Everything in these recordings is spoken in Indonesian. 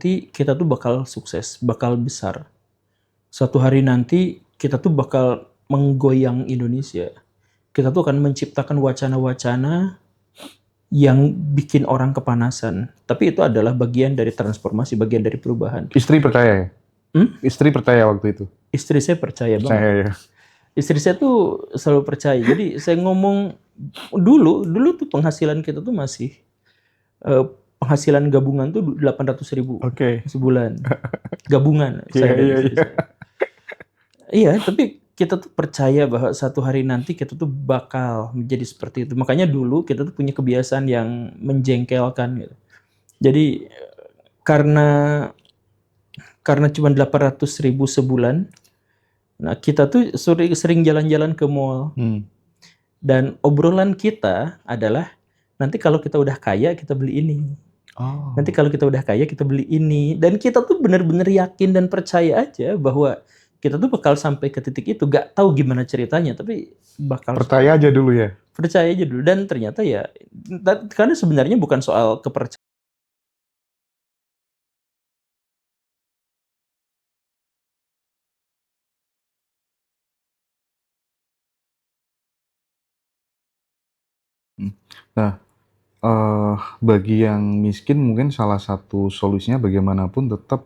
Nanti kita tuh bakal sukses, bakal besar. Suatu hari nanti kita tuh bakal menggoyang Indonesia. Kita tuh akan menciptakan wacana-wacana yang bikin orang kepanasan. Tapi itu adalah bagian dari transformasi, bagian dari perubahan. Istri percaya ya? Istri percaya waktu itu? Istri saya percaya banget. Percaya ya? Istri saya tuh selalu percaya. Jadi saya ngomong dulu tuh penghasilan kita tuh masih penghasilan gabungan tuh 800.000 Oke. sebulan. Gabungan saya dan istri saya. Iya, tapi kita tuh percaya bahwa satu hari nanti kita tuh bakal menjadi seperti itu. Makanya dulu kita tuh punya kebiasaan yang menjengkelkan gitu. Jadi karena cuma 800.000 sebulan, nah kita tuh sering jalan-jalan ke mall. Dan obrolan kita adalah nanti kalau kita udah kaya kita beli ini. Nanti kalau kita udah kaya kita beli ini. Dan kita tuh benar-benar yakin dan percaya aja bahwa kita tuh bakal sampai ke titik itu. Gak tahu gimana ceritanya, tapi bakal Percaya aja dulu ya? Percaya aja dulu. Dan ternyata ya, karena sebenarnya bukan soal kepercayaan. Nah, bagi yang miskin mungkin salah satu solusinya bagaimanapun tetap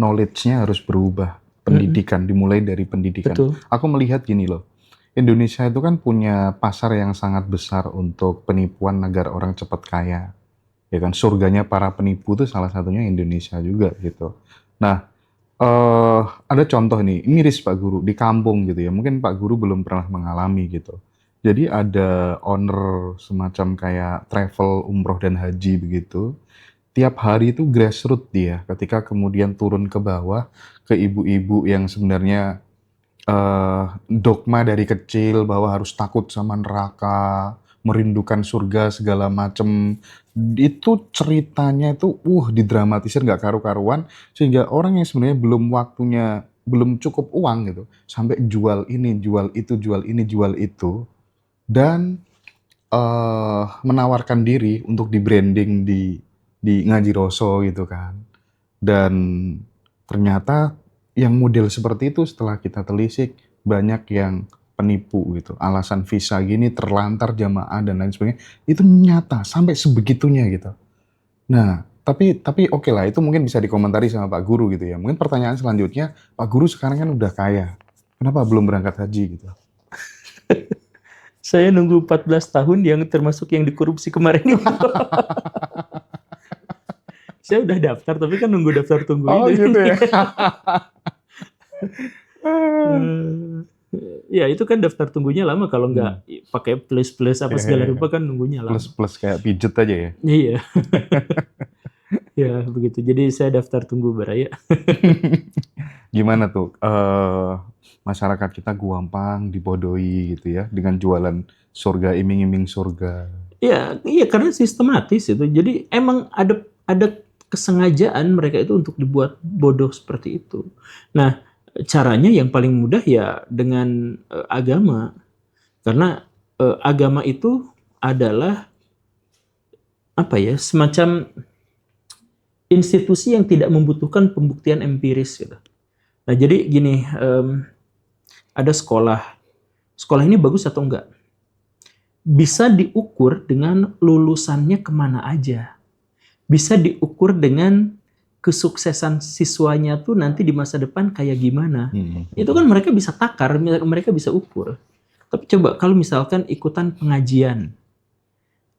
knowledge-nya harus berubah. Pendidikan, dimulai dari pendidikan. Betul. Aku melihat gini loh, Indonesia itu kan punya pasar yang sangat besar untuk penipuan agar orang cepat kaya. Ya kan, surganya para penipu itu salah satunya Indonesia juga gitu. Nah, ada contoh nih, miris Pak Guru, di kampung gitu ya, mungkin Pak Guru belum pernah mengalami gitu. Jadi ada owner semacam kayak travel, umroh, dan haji begitu. Tiap hari itu grassroots dia, ketika kemudian turun ke bawah, ke ibu-ibu yang sebenarnya dogma dari kecil bahwa harus takut sama neraka, merindukan surga segala macem. Itu ceritanya itu didramatisir nggak karu-karuan, sehingga orang yang sebenarnya belum cukup uang gitu, sampai jual ini, jual itu, jual ini, jual itu, dan menawarkan diri untuk di-branding di Ngaji Roso gitu kan. Dan ternyata yang model seperti itu setelah kita telisik banyak yang penipu gitu. Alasan visa gini, terlantar jamaah dan lain sebagainya. Itu nyata sampai sebegitunya gitu. Nah, tapi oke lah, itu mungkin bisa dikomentari sama Pak Guru gitu ya. Mungkin pertanyaan selanjutnya, Pak Guru sekarang kan udah kaya. Kenapa belum berangkat haji gitu? Saya nunggu 14 tahun yang termasuk yang dikorupsi kemarin itu. Saya udah daftar, tapi kan nunggu daftar tunggu Oh itu. gitu ya. Ya itu kan daftar tunggunya lama, kalau nggak pakai plus apa segala rupa kan nunggunya lama. Plus kayak pijet aja ya. Iya. Ya begitu. Jadi saya daftar tunggu baraya. Gimana tuh masyarakat kita gampang dibodohi gitu ya dengan jualan surga, iming-iming surga. Iya karena sistematis itu. Jadi emang ada kesengajaan mereka itu untuk dibuat bodoh seperti itu. Nah, caranya yang paling mudah ya dengan agama. Karena agama itu adalah apa ya, semacam institusi yang tidak membutuhkan pembuktian empiris gitu. Nah, jadi gini, ada sekolah. Sekolah ini bagus atau enggak? Bisa diukur dengan lulusannya kemana aja. Bisa diukur dengan kesuksesan siswanya tuh nanti di masa depan kayak gimana. Itu kan mereka bisa takar, mereka bisa ukur. Tapi coba kalau misalkan ikutan pengajian,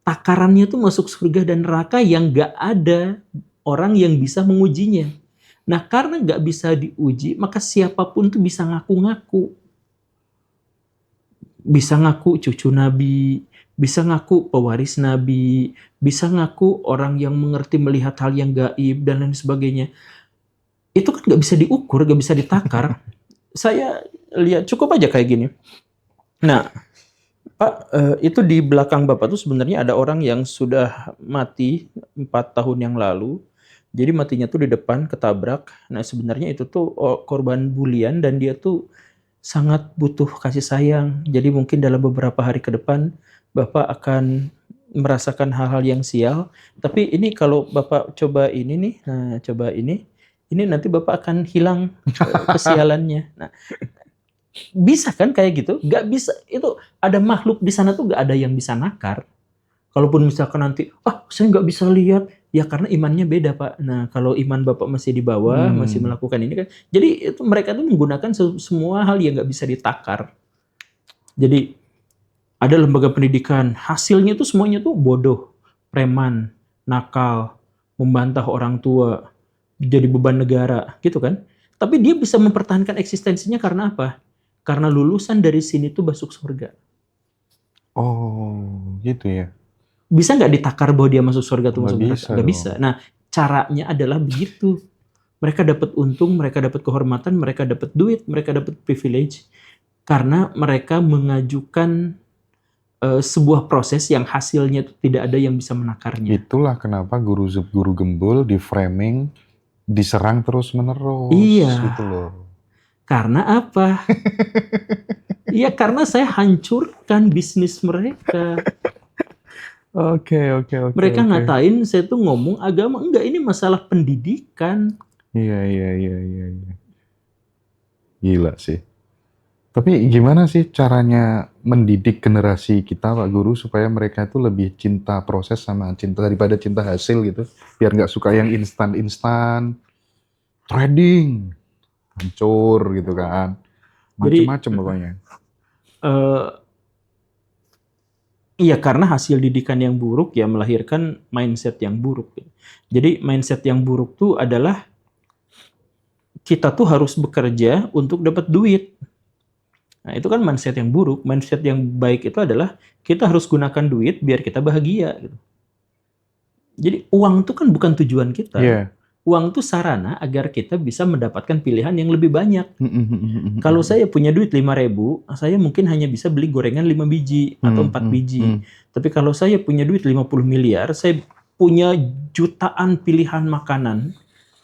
takarannya tuh masuk surga dan neraka yang nggak ada orang yang bisa mengujinya. Nah, karena nggak bisa diuji, maka siapapun tuh bisa ngaku-ngaku. Bisa ngaku cucu Nabi, bisa ngaku pewaris Nabi, bisa ngaku orang yang mengerti melihat hal yang gaib, dan lain sebagainya. Itu kan nggak bisa diukur, nggak bisa ditakar. Saya lihat cukup aja kayak gini. Nah, Pak, itu di belakang Bapak tuh sebenarnya ada orang yang sudah mati 4 tahun yang lalu. Jadi matinya tuh di depan, ketabrak. Nah, sebenarnya itu tuh korban bulian dan dia tuh sangat butuh kasih sayang. Jadi mungkin dalam beberapa hari ke depan Bapak akan merasakan hal-hal yang sial. Tapi ini kalau Bapak coba ini nih, nah coba ini nanti Bapak akan hilang kesialannya. Nah, bisa kan kayak gitu? Nggak bisa. Itu ada makhluk di sana tuh nggak ada yang bisa nakar. Kalaupun misalkan nanti, saya nggak bisa lihat, ya karena imannya beda Pak. Nah kalau iman Bapak masih di bawah, masih Hmm, melakukan ini kan, jadi itu mereka tuh menggunakan semua hal yang nggak bisa ditakar. Jadi ada lembaga pendidikan, hasilnya tuh semuanya tuh bodoh, preman, nakal, membantah orang tua, jadi beban negara, gitu kan. Tapi dia bisa mempertahankan eksistensinya karena apa? Karena lulusan dari sini tuh masuk surga. oh gitu ya. Bisa nggak ditakar bahwa dia masuk surga atau Nggak masuk neraka? bisa Nggak dong. bisa. Nah, caranya adalah begitu. Mereka dapat untung, mereka dapat kehormatan, mereka dapat duit, mereka dapat privilege karena mereka mengajukan sebuah proses yang hasilnya tidak ada yang bisa menakarnya. Itulah kenapa guru gembul di framing diserang terus Iya, menerus gitu loh. karena apa? Iya, karena saya hancurkan bisnis mereka. Oke, oke, oke, Mereka oke. ngatain saya tuh ngomong agama. Enggak, ini masalah pendidikan. Iya, iya, iya, iya, iya. Gila sih. Tapi gimana sih caranya mendidik generasi kita, Pak Guru, supaya mereka itu lebih cinta proses sama cinta daripada cinta hasil gitu? Biar nggak suka yang instan-instan, trading, hancur gitu kan. Jadi, Macem-macem pokoknya. eh, iya, karena hasil didikan yang buruk ya melahirkan mindset yang buruk. Jadi mindset yang buruk tuh adalah kita tuh harus bekerja untuk dapat duit. Nah, itu kan mindset yang buruk. Mindset yang baik itu adalah kita harus gunakan duit biar kita bahagia, gitu. Jadi uang itu kan bukan tujuan kita. Iya. Uang itu sarana agar kita bisa mendapatkan pilihan yang lebih banyak. Kalau Yeah. saya punya duit 5.000, saya mungkin hanya bisa beli gorengan 5 biji atau 4 biji. Tapi kalau saya punya duit 50 miliar, saya punya jutaan pilihan makanan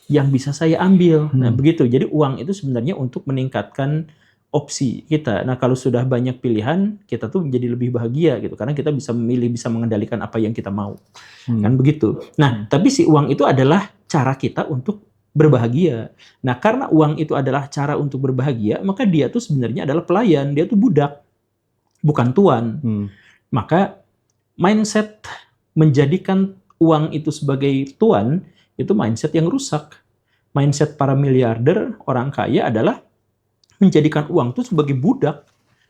yang bisa saya ambil. Nah, begitu. Jadi uang itu sebenarnya untuk meningkatkan opsi kita. Nah, kalau sudah banyak pilihan, kita tuh menjadi lebih bahagia gitu karena kita bisa memilih, bisa mengendalikan apa yang kita mau. Kan begitu. Nah, tapi si uang itu adalah cara kita untuk berbahagia. Nah, karena uang itu adalah cara untuk berbahagia, maka dia tuh sebenarnya adalah pelayan, dia tuh budak, bukan tuan. Maka mindset menjadikan uang itu sebagai tuan, itu mindset yang rusak. Mindset para miliarder, orang kaya adalah menjadikan uang itu sebagai budak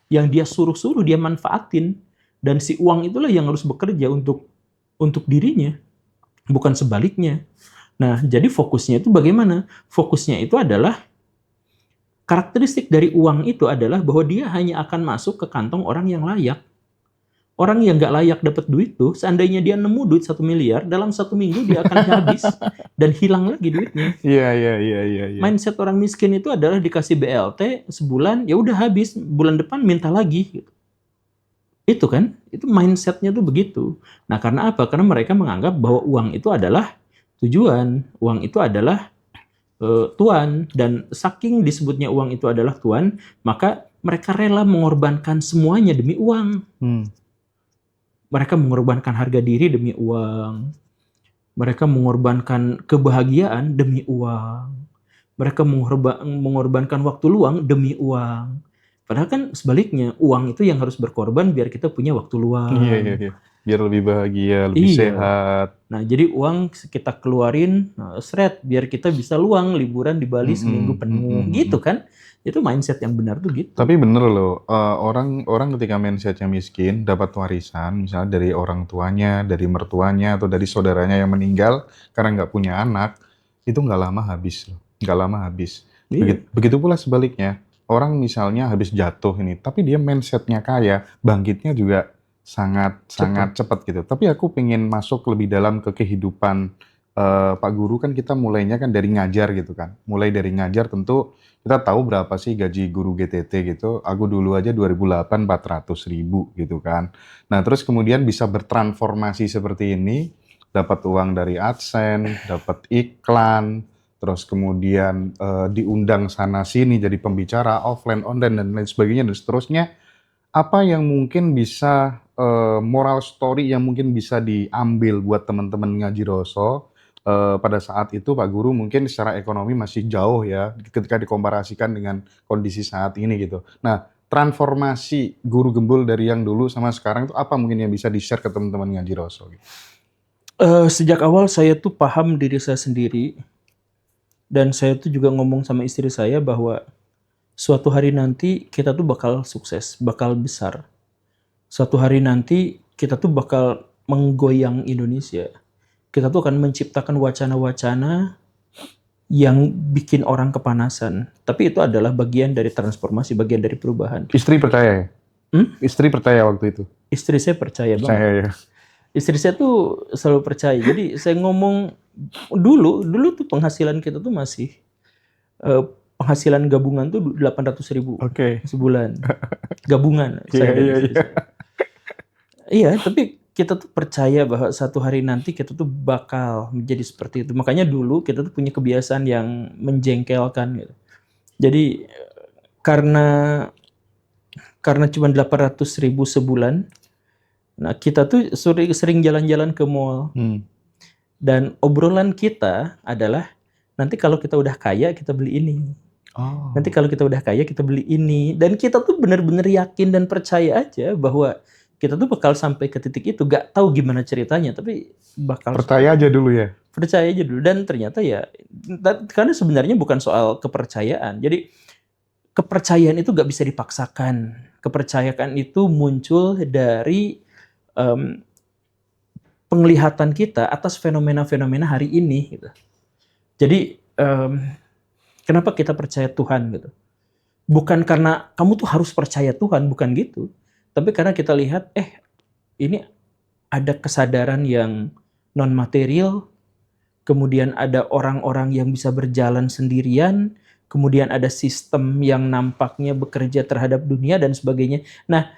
yang dia suruh-suruh, dia manfaatin. Dan si uang itulah yang harus bekerja untuk dirinya, bukan sebaliknya. Nah, jadi fokusnya itu bagaimana? Fokusnya itu adalah karakteristik dari uang itu adalah bahwa dia hanya akan masuk ke kantong orang yang layak. Orang yang nggak layak dapat duit tuh, seandainya dia nemu duit 1 miliar, dalam 1 minggu dia akan habis dan hilang lagi duitnya. Iya, iya, iya, iya, iya. Mindset orang miskin itu adalah dikasih BLT sebulan, ya udah habis, bulan depan minta lagi. Gitu. Itu kan, itu mindsetnya tuh begitu. Nah, karena apa? Karena mereka menganggap bahwa uang itu adalah tujuan, uang itu adalah tuan, dan saking disebutnya uang itu adalah tuan, maka mereka rela mengorbankan semuanya demi uang. Mereka mengorbankan harga diri demi uang. Mereka mengorbankan kebahagiaan demi uang. Mereka mengorbankan waktu luang demi uang. Padahal kan sebaliknya, uang itu yang harus berkorban biar kita punya waktu Iya, iya, luang. iya. Biar lebih bahagia, lebih Iya. sehat. Nah, jadi uang kita keluarin, seret, biar kita bisa luang, liburan di Bali seminggu penuh. Gitu kan? Itu mindset yang benar tuh gitu. Tapi bener loh, orang orang ketika mindsetnya miskin, dapat warisan, misalnya dari orang tuanya, dari mertuanya, atau dari saudaranya yang meninggal karena nggak punya anak, itu nggak lama habis loh, nggak lama habis. Iya. Begitu pula sebaliknya, orang misalnya habis jatuh ini, tapi dia mindsetnya kaya, bangkitnya juga sangat Cepat. sangat cepat gitu. Tapi aku pengen masuk lebih dalam ke kehidupan Pak Guru. Kan kita mulainya kan dari ngajar gitu kan. Mulai dari ngajar tentu kita tahu berapa sih gaji guru GTT gitu. Aku dulu aja 2008 400.000 gitu kan. Nah, terus kemudian bisa bertransformasi seperti ini, dapat uang dari AdSense, dapat iklan, terus kemudian diundang sana sini jadi pembicara offline, online dan lain sebagainya dan seterusnya. apa yang mungkin bisa moral story yang mungkin bisa diambil buat teman-teman ngaji Roso pada saat itu Pak Guru mungkin secara ekonomi masih jauh ya ketika dikomparasikan dengan kondisi saat ini gitu. Nah, transformasi guru gembul dari yang dulu sama sekarang itu apa mungkin yang bisa di-share ke teman-teman ngaji Roso gitu? Sejak awal saya tuh paham diri saya sendiri dan saya tuh juga ngomong sama istri saya bahwa suatu hari nanti kita tuh bakal sukses, bakal besar. Suatu hari nanti kita tuh bakal menggoyang Indonesia. Kita tuh akan menciptakan wacana-wacana yang bikin orang kepanasan. Tapi itu adalah bagian dari transformasi, bagian dari perubahan. Istri percaya ya? Istri percaya waktu itu? Istri saya percaya banget. Percaya ya? Istri saya tuh selalu percaya. Jadi saya ngomong dulu tuh penghasilan kita tuh masih penghasilan gabungan tuh 800.000 sebulan. Gabungan. Saya dan istri saya. Iya, tapi kita tuh percaya bahwa satu hari nanti kita tuh bakal menjadi seperti itu. Makanya dulu kita tuh punya kebiasaan yang menjengkelkan gitu. Jadi karena cuma 800.000 sebulan, nah kita tuh sering jalan-jalan ke mall. Dan obrolan kita adalah nanti kalau kita udah kaya kita beli ini. Nanti kalau kita udah kaya kita beli ini. Dan kita tuh benar-benar yakin dan percaya aja bahwa kita tuh bakal sampai ke titik itu. Gak tahu gimana ceritanya, tapi bakal Percaya aja dulu ya? Percaya aja dulu. Dan ternyata ya, karena sebenarnya bukan soal kepercayaan. Jadi kepercayaan itu gak bisa dipaksakan. Kepercayaan itu muncul dari penglihatan kita atas fenomena-fenomena hari ini gitu. Jadi kenapa kita percaya Tuhan gitu? Bukan karena kamu tuh harus percaya Tuhan, bukan gitu. Tapi karena kita lihat, ini ada kesadaran yang non material, kemudian ada orang-orang yang bisa berjalan sendirian, kemudian ada sistem yang nampaknya bekerja terhadap dunia dan sebagainya. Nah,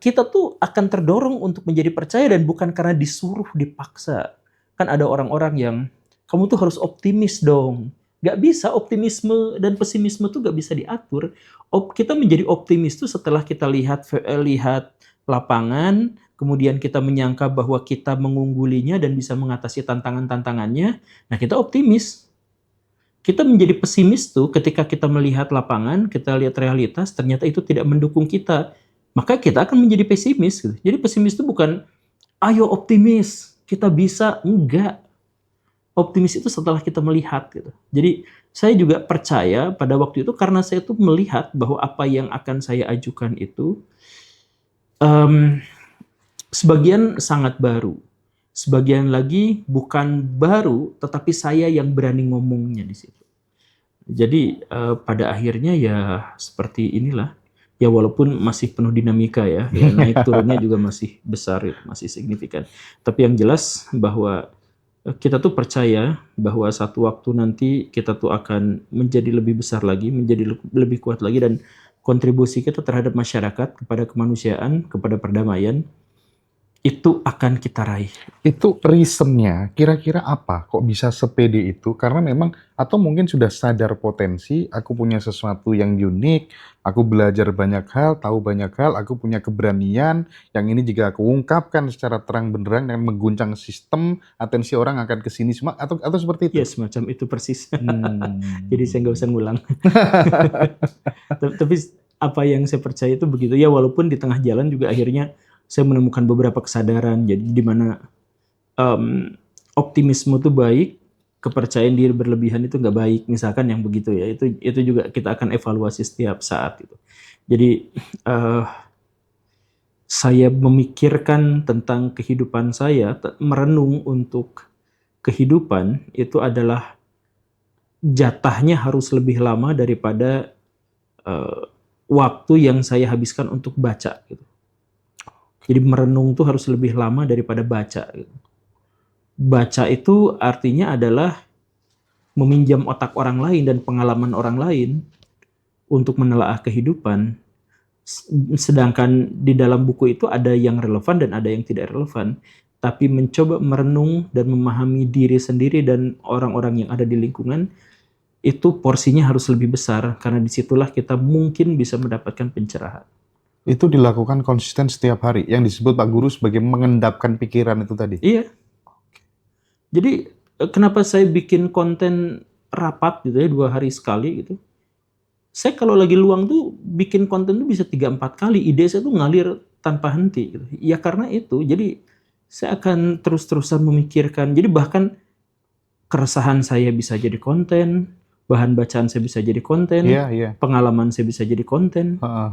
kita tuh akan terdorong untuk menjadi percaya dan bukan karena disuruh, dipaksa. Kan ada orang-orang yang, kamu tuh harus optimis dong. Gak bisa, optimisme dan pesimisme tuh gak bisa diatur. Kita menjadi optimis tuh setelah kita lihat lapangan, kemudian kita menyangka bahwa kita mengunggulinya dan bisa mengatasi tantangan-tantangannya. Nah, kita optimis. Kita menjadi pesimis tuh ketika kita melihat lapangan, kita lihat realitas, ternyata itu tidak mendukung kita. Maka kita akan menjadi pesimis. Gitu. Jadi pesimis itu bukan, ayo optimis, kita bisa. Enggak. Optimis itu setelah kita melihat. Gitu. Jadi saya juga percaya pada waktu itu karena saya tuh melihat bahwa apa yang akan saya ajukan itu sebagian sangat baru. Sebagian lagi bukan baru, tetapi saya yang berani ngomongnya di situ. Jadi pada akhirnya ya seperti inilah. Ya walaupun masih penuh dinamika ya naik turunnya juga masih besar, masih signifikan. Tapi yang jelas bahwa kita tuh percaya bahwa satu waktu nanti kita tuh akan menjadi lebih besar lagi, menjadi lebih kuat lagi, dan kontribusi kita terhadap masyarakat, kepada kemanusiaan, kepada perdamaian, itu akan kita raih. Itu reasonnya kira-kira apa? Kok bisa sepede itu? Karena memang, atau mungkin sudah sadar potensi, aku punya sesuatu yang unik, aku belajar banyak hal, tahu banyak hal, aku punya keberanian, yang ini jika aku ungkapkan secara terang benderang yang mengguncang sistem, atensi orang akan ke sini semua, atau seperti itu? Ya, semacam itu persis. Jadi saya nggak usah ngulang. Tapi apa yang saya percaya itu begitu. Ya walaupun di tengah jalan juga akhirnya saya menemukan beberapa kesadaran. Jadi di mana optimisme itu baik, kepercayaan diri berlebihan itu nggak baik. Misalkan yang begitu ya. Itu juga kita akan evaluasi setiap saat. Gitu. Jadi saya memikirkan tentang kehidupan saya, merenung untuk kehidupan itu adalah jatahnya harus lebih lama daripada waktu yang saya habiskan untuk baca. Gitu. Jadi merenung tuh harus lebih lama daripada baca. Gitu. Baca itu artinya adalah meminjam otak orang lain dan pengalaman orang lain untuk menelaah kehidupan. Sedangkan di dalam buku itu ada yang relevan dan ada yang tidak relevan. Tapi mencoba merenung dan memahami diri sendiri dan orang-orang yang ada di lingkungan, itu porsinya harus lebih besar. Karena disitulah kita mungkin bisa mendapatkan pencerahan. Itu dilakukan konsisten setiap hari, yang disebut Pak Guru sebagai mengendapkan pikiran itu tadi? Iya. Jadi kenapa saya bikin konten rapat gitu ya 2 hari sekali gitu. Saya kalau lagi luang tuh bikin konten tuh bisa 3-4 kali. Ide saya tuh ngalir tanpa henti gitu. Ya karena itu. Jadi saya akan terus-terusan memikirkan. Jadi bahkan keresahan saya bisa jadi konten, bahan bacaan saya bisa jadi konten, Iya, iya. pengalaman saya bisa jadi konten. Heeh.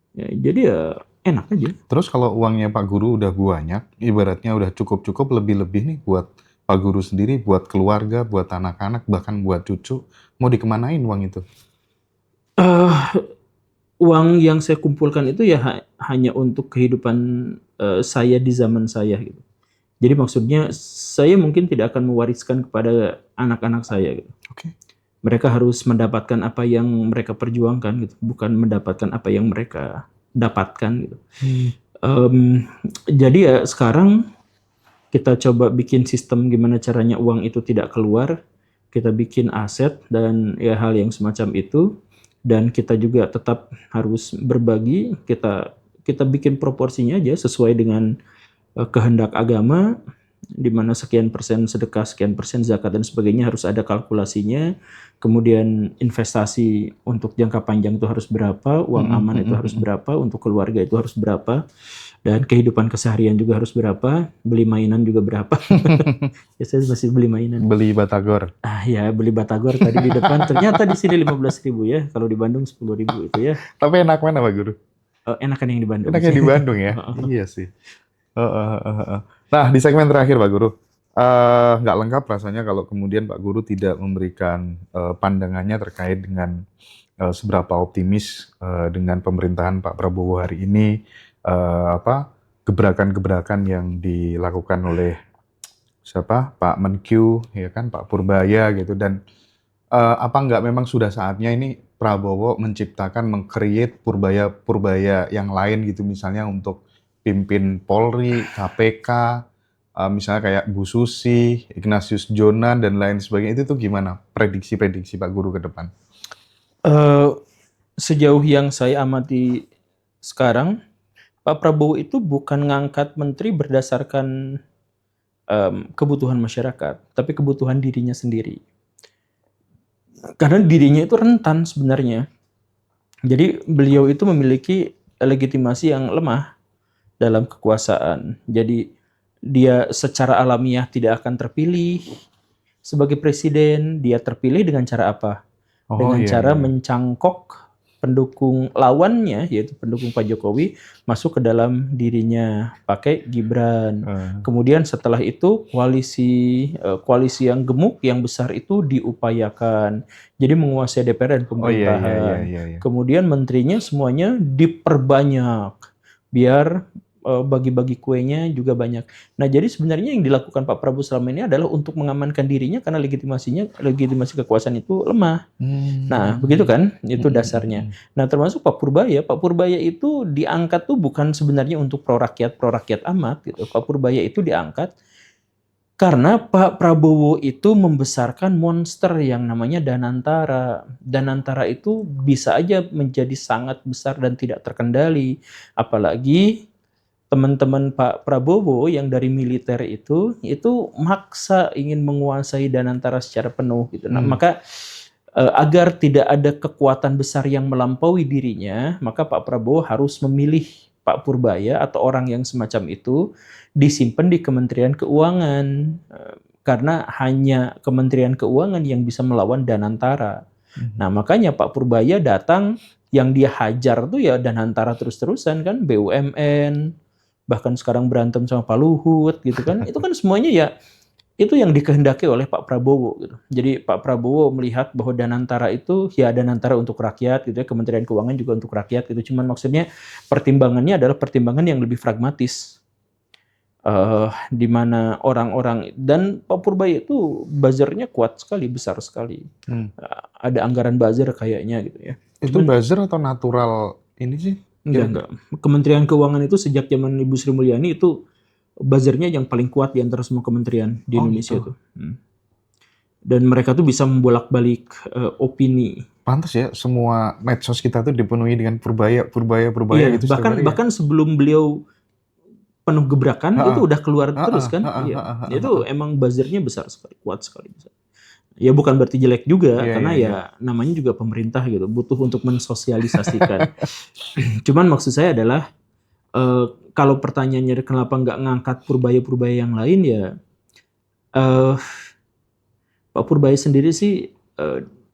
Ya, jadi ya enak aja. Terus kalau uangnya Pak Guru udah banyak, ibaratnya udah cukup-cukup, lebih-lebih nih buat Pak Guru sendiri, buat keluarga, buat anak-anak, bahkan buat cucu, mau dikemanain uang itu? Eh, Uang yang saya kumpulkan itu ya hanya untuk kehidupan saya di zaman saya gitu. Jadi maksudnya saya mungkin tidak akan mewariskan kepada anak-anak saya gitu. Oke. Mereka harus mendapatkan apa yang mereka perjuangkan gitu, bukan mendapatkan apa yang mereka dapatkan gitu. Jadi ya sekarang kita coba bikin sistem gimana caranya uang itu tidak keluar. Kita bikin aset dan ya hal yang semacam itu. Dan kita juga tetap harus berbagi. Kita bikin proporsinya aja sesuai dengan kehendak agama, di mana sekian persen sedekah, sekian persen zakat dan sebagainya harus ada kalkulasinya. Kemudian investasi untuk jangka panjang itu harus berapa, uang aman itu harus berapa, untuk keluarga itu harus berapa, dan kehidupan keseharian juga harus berapa, beli mainan juga berapa. Ya saya masih beli mainan. Beli batagor. Ya beli batagor tadi di depan, ternyata di sini 15.000 ya, kalau di Bandung 10.000 itu ya. Tapi enak mana Pak Guru? Enakan yang di Bandung. Enaknya di Bandung ya? Iya sih. Nah, di segmen terakhir Pak Guru, nggak lengkap rasanya kalau kemudian Pak Guru tidak memberikan pandangannya terkait dengan seberapa optimis dengan pemerintahan Pak Prabowo hari ini, gebrakan-gebrakan yang dilakukan oleh siapa, Pak Menkyu, ya kan, Pak Purbaya gitu, dan apa nggak memang sudah saatnya ini Prabowo menciptakan, meng-create Purbaya yang lain gitu, misalnya untuk pimpin Polri, KPK, misalnya kayak Bu Susi, Ignatius Jonan, dan lain sebagainya. Itu tuh gimana prediksi-prediksi Pak Guru ke depan? Sejauh yang saya amati sekarang, Pak Prabowo itu bukan ngangkat menteri berdasarkan kebutuhan masyarakat, tapi kebutuhan dirinya sendiri. Karena dirinya itu rentan sebenarnya. Jadi beliau itu memiliki legitimasi yang lemah dalam kekuasaan. Jadi dia secara alamiah tidak akan terpilih sebagai presiden. Dia terpilih dengan cara apa? Dengan cara mencangkok pendukung lawannya, yaitu pendukung Pak Jokowi, masuk ke dalam dirinya pakai Gibran. Kemudian setelah itu koalisi yang gemuk, yang besar itu diupayakan. Jadi menguasai DPR dan pemerintahan. Kemudian menterinya semuanya diperbanyak biar bagi-bagi kuenya juga banyak. Nah, jadi sebenarnya yang dilakukan Pak Prabowo selama ini adalah untuk mengamankan dirinya karena legitimasi kekuasaan itu lemah. Nah, begitu kan? Itu dasarnya. Nah, termasuk Pak Purbaya. Pak Purbaya itu diangkat tuh bukan sebenarnya untuk pro rakyat amat gitu. Pak Purbaya itu diangkat karena Pak Prabowo itu membesarkan monster yang namanya Danantara. Danantara itu bisa aja menjadi sangat besar dan tidak terkendali. Apalagi teman-teman Pak Prabowo yang dari militer itu maksa ingin menguasai Danantara secara penuh gitu. Nah, maka agar tidak ada kekuatan besar yang melampaui dirinya, maka Pak Prabowo harus memilih Pak Purbaya atau orang yang semacam itu disimpan di Kementerian Keuangan, karena hanya Kementerian Keuangan yang bisa melawan Danantara. Nah, makanya Pak Purbaya datang, yang dia hajar tuh ya Danantara terus-terusan kan, BUMN, bahkan sekarang berantem sama Pak Luhut gitu kan. Itu kan semuanya ya itu yang dikehendaki oleh Pak Prabowo gitu. Jadi Pak Prabowo melihat bahwa Danantara itu ya Danantara untuk rakyat gitu ya, Kementerian Keuangan juga untuk rakyat gitu. Cuman maksudnya pertimbangannya adalah pertimbangan yang lebih pragmatis. Di mana orang-orang, dan Pak Purbaya itu buzzernya kuat sekali, besar sekali. Ada anggaran buzzer kayaknya gitu ya. Itu buzzer atau natural ini sih? Enggak. Kementerian Keuangan itu sejak zaman Ibu Sri Mulyani itu buzzernya yang paling kuat di antara semua kementerian di Indonesia itu. Dan mereka tuh bisa membolak-balik opini. Pantas ya, semua medsos kita tuh dipenuhi dengan purbaya Iya, gitu setiap hari ya. bahkan sebelum beliau penuh gebrakan itu Heeh. udah keluar terus Heeh, kan? heeh, Iya. heeh, heeh, Itu heeh. emang buzzernya besar sekali, kuat sekali. Ya bukan berarti jelek juga, Iya, karena iya, ya iya. namanya juga pemerintah gitu, butuh untuk mensosialisasikan. Cuman maksud saya adalah kalau pertanyaannya kenapa nggak ngangkat purbaya-purbaya yang lain ya, eh, Pak Purbaya sendiri sih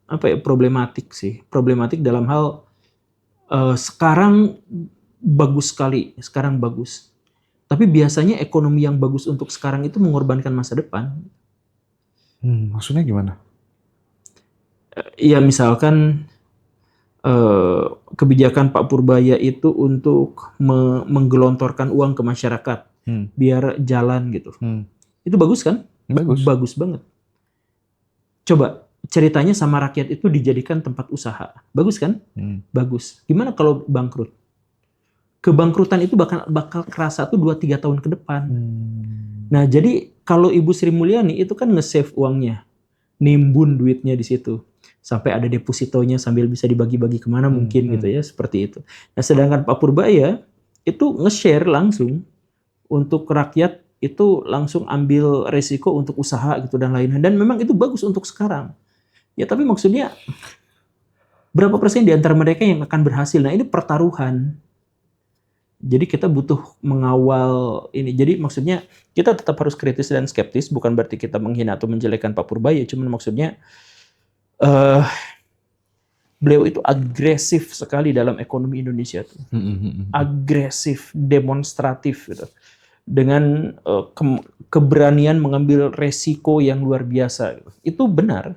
apa ya, problematik dalam hal sekarang bagus sekali, sekarang bagus. Tapi biasanya ekonomi yang bagus untuk sekarang itu mengorbankan masa depan. Maksudnya gimana? Ya misalkan kebijakan Pak Purbaya itu untuk menggelontorkan uang ke masyarakat Hmm. biar jalan gitu. Hmm. Itu bagus kan? Bagus. Bagus banget. Coba ceritanya sama rakyat itu dijadikan tempat usaha. Bagus kan? Bagus. Gimana kalau bangkrut? Kebangkrutan itu bakal kerasa tuh 2-3 tahun ke depan. Nah, jadi kalau Ibu Sri Mulyani itu kan nge-save uangnya. Nimbun duitnya di situ. Sampai ada depositonya sambil bisa dibagi-bagi kemana mungkin gitu ya, seperti itu. Nah, sedangkan Pak Purbaya itu nge-share langsung untuk rakyat, itu langsung ambil resiko untuk usaha gitu dan lain-lain. Dan memang itu bagus untuk sekarang. Ya tapi maksudnya berapa persen di antara mereka yang akan berhasil? Nah, ini pertaruhan. Jadi kita butuh mengawal ini. Jadi maksudnya kita tetap harus kritis dan skeptis, bukan berarti kita menghina atau menjelekkan Pak Purbaya, cuman maksudnya beliau itu agresif sekali dalam ekonomi Indonesia tuh. Agresif, demonstratif gitu. Dengan keberanian mengambil resiko yang luar biasa. Itu benar.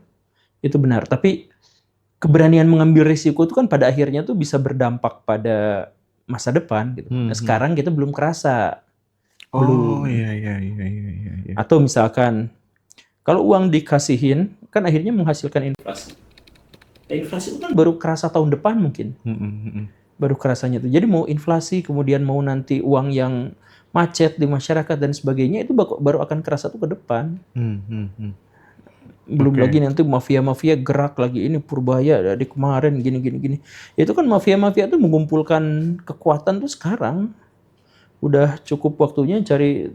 Tapi keberanian mengambil resiko itu kan pada akhirnya tuh bisa berdampak pada masa depan gitu. Nah, sekarang kita belum kerasa. Oh, Belum. iya. Atau misalkan kalau uang dikasihin kan akhirnya menghasilkan inflasi. Inflasi itu kan baru kerasa tahun depan mungkin. Baru kerasanya tuh. Jadi mau inflasi kemudian mau nanti uang yang macet di masyarakat dan sebagainya itu baru akan kerasa tuh ke depan. Belum lagi nanti mafia-mafia gerak lagi, ini Purbaya dari kemarin gini. Itu kan mafia-mafia tuh mengumpulkan kekuatan tuh sekarang. Udah cukup waktunya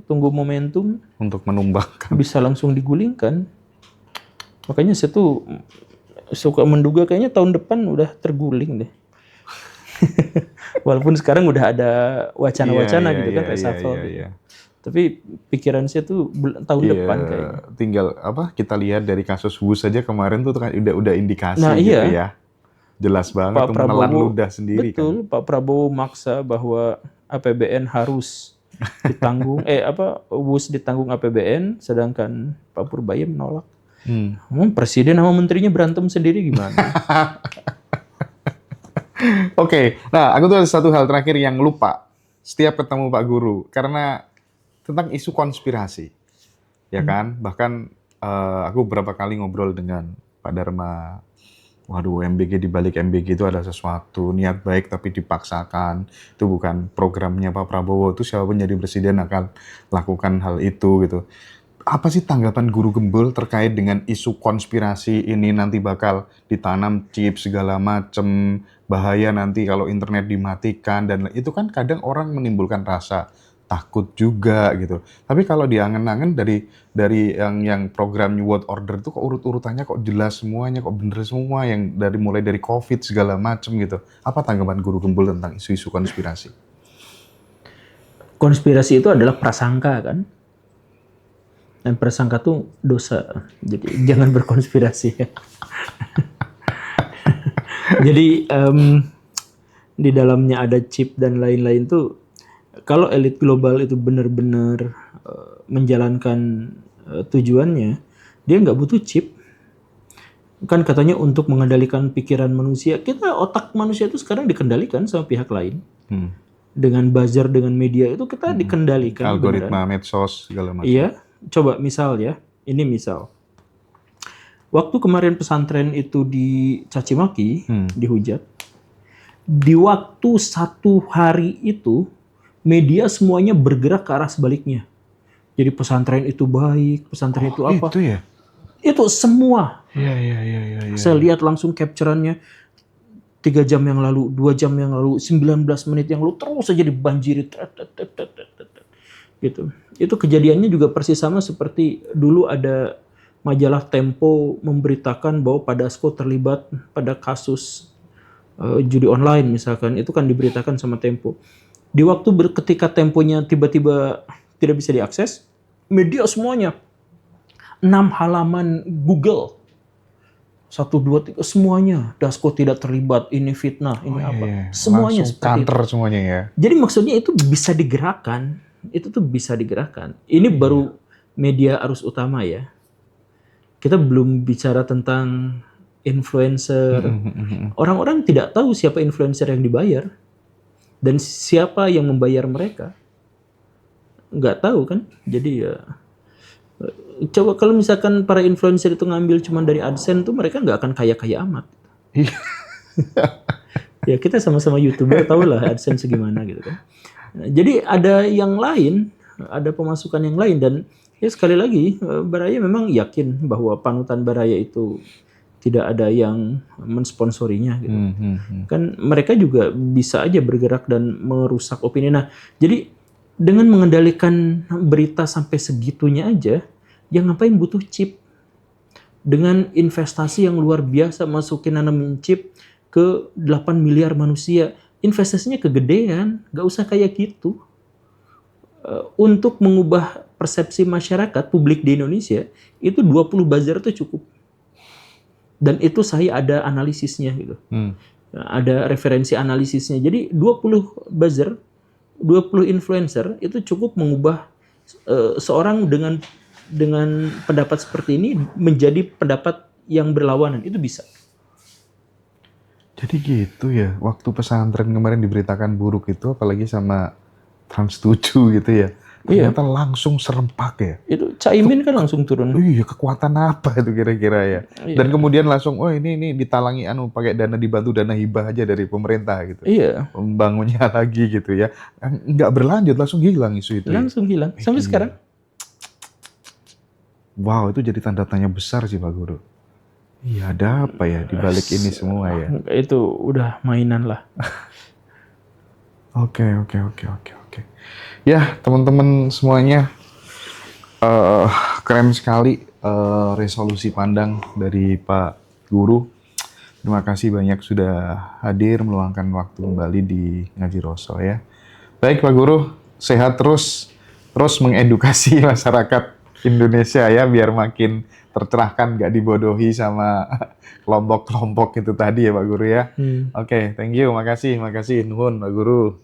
tunggu momentum untuk menumbangkan. Bisa langsung digulingkan. Makanya saya tuh suka menduga kayaknya tahun depan udah terguling deh. Walaupun sekarang udah ada wacana-wacana gitu kan, reshuffle gitu. Tapi pikiran saya tuh tahun depan kayaknya. Tinggal kita lihat dari kasus Wu saja kemarin tuh kan udah indikasi Nah, gitu iya. ya. Jelas banget tuh menelan ludah sendiri. Betul, kan. Pak Prabowo maksa bahwa APBN harus ditanggung WUS ditanggung APBN, sedangkan Pak Purbaya menolak. Presiden sama menterinya berantem sendiri gimana? Oke, nah aku tuh ada satu hal terakhir yang lupa setiap ketemu Pak Guru, karena tentang isu konspirasi, ya kan? Bahkan aku beberapa kali ngobrol dengan Pak Dharma, waduh MBG, di balik MBG itu ada sesuatu, niat baik tapi dipaksakan, itu bukan programnya Pak Prabowo, itu siapapun jadi presiden akan lakukan hal itu gitu. Apa sih tanggapan Guru Gembul terkait dengan isu konspirasi ini, nanti bakal ditanam chip segala macem, bahaya nanti kalau internet dimatikan, dan itu kan kadang orang menimbulkan rasa takut juga gitu. Tapi kalau diangen-angen dari yang program New World Order itu kok urut-urutannya kok jelas semuanya, kok bener semua, yang mulai dari COVID segala macem gitu. Apa tanggapan Guru Gembul tentang isu-isu konspirasi? Konspirasi itu adalah prasangka kan? Dan prasangka tuh dosa. Jadi jangan berkonspirasi. Jadi di dalamnya ada chip dan lain-lain tuh, kalau elit global itu benar-benar menjalankan tujuannya, dia nggak butuh chip. Kan katanya untuk mengendalikan pikiran manusia, otak manusia itu sekarang dikendalikan sama pihak lain. Dengan buzzer, dengan media itu kita dikendalikan. Algoritma, medsos, segala macam. Iya. Coba misal ya, ini misal. Waktu kemarin pesantren itu dicaci maki, dihujat. Di waktu 1 hari itu, media semuanya bergerak ke arah sebaliknya. Jadi pesantren itu baik, pesantren itu apa? Itu ya? Itu semua. Iya. Saya lihat langsung capture-annya 3 jam yang lalu, 2 jam yang lalu, 19 menit yang lalu, terus saja dibanjiri. Gitu. Itu kejadiannya juga persis sama seperti dulu ada majalah Tempo memberitakan bahwa Pak Dasko terlibat pada kasus judi online misalkan. Itu kan diberitakan sama Tempo. Di waktu ketika Temponya tiba-tiba tidak bisa diakses, media semuanya 6 halaman Google 1, 2, 3 semuanya Dasko tidak terlibat, ini fitnah, ini apa. Semuanya langsung seperti counter itu. semuanya ya. Jadi maksudnya itu bisa digerakkan. Itu tuh bisa digerakkan. Ini baru media arus utama ya. Kita belum bicara tentang influencer. Orang-orang tidak tahu siapa influencer yang dibayar dan siapa yang membayar mereka. Nggak tahu kan. Jadi ya coba kalau misalkan para influencer itu ngambil cuma dari AdSense tuh mereka nggak akan kaya-kaya amat. Ya kita sama-sama YouTuber tahu lah AdSense gimana gitu kan. Jadi ada yang lain, ada pemasukan yang lain dan ya sekali lagi Baraya memang yakin bahwa panutan Baraya itu tidak ada yang mensponsorinya gitu. Kan mereka juga bisa aja bergerak dan merusak opini. Nah, jadi dengan mengendalikan berita sampai segitunya aja, ya ngapain butuh chip? Dengan investasi yang luar biasa masukin nanamin chip ke 8 miliar manusia, investasinya kegedean, nggak usah kayak gitu. Untuk mengubah persepsi masyarakat publik di Indonesia, itu 20 buzzer itu cukup. Dan itu saya ada analisisnya gitu. Ada referensi analisisnya. Jadi 20 buzzer, 20 influencer itu cukup mengubah seorang dengan pendapat seperti ini menjadi pendapat yang berlawanan. Itu bisa. Jadi gitu ya, waktu pesantren kemarin diberitakan buruk itu, apalagi sama Trans 7 gitu ya, ternyata langsung serempak ya. Itu Caimin kan langsung turun. Iya, kekuatan apa itu kira-kira ya? Dan kemudian langsung, oh ini ditalangi pakai dana, dibantu dana hibah aja dari pemerintah gitu. Iya. Membangunnya lagi gitu ya. Nggak berlanjut, langsung hilang isu itu. Langsung hilang, sampai sekarang. Wow, itu jadi tanda tanya besar sih Pak Guru. Iya, ada apa ya di balik ini semua ya? Itu udah mainan lah. Oke. Ya, teman-teman semuanya, keren sekali resolusi pandang dari Pak Guru. Terima kasih banyak sudah hadir meluangkan waktu kembali di Ngaji Roso ya. Baik Pak Guru, sehat terus mengedukasi masyarakat Indonesia ya, biar makin tercerahkan, nggak dibodohi sama kelompok-kelompok itu tadi ya Pak Guru ya. Oke, thank you, makasih, nuhun Pak Guru.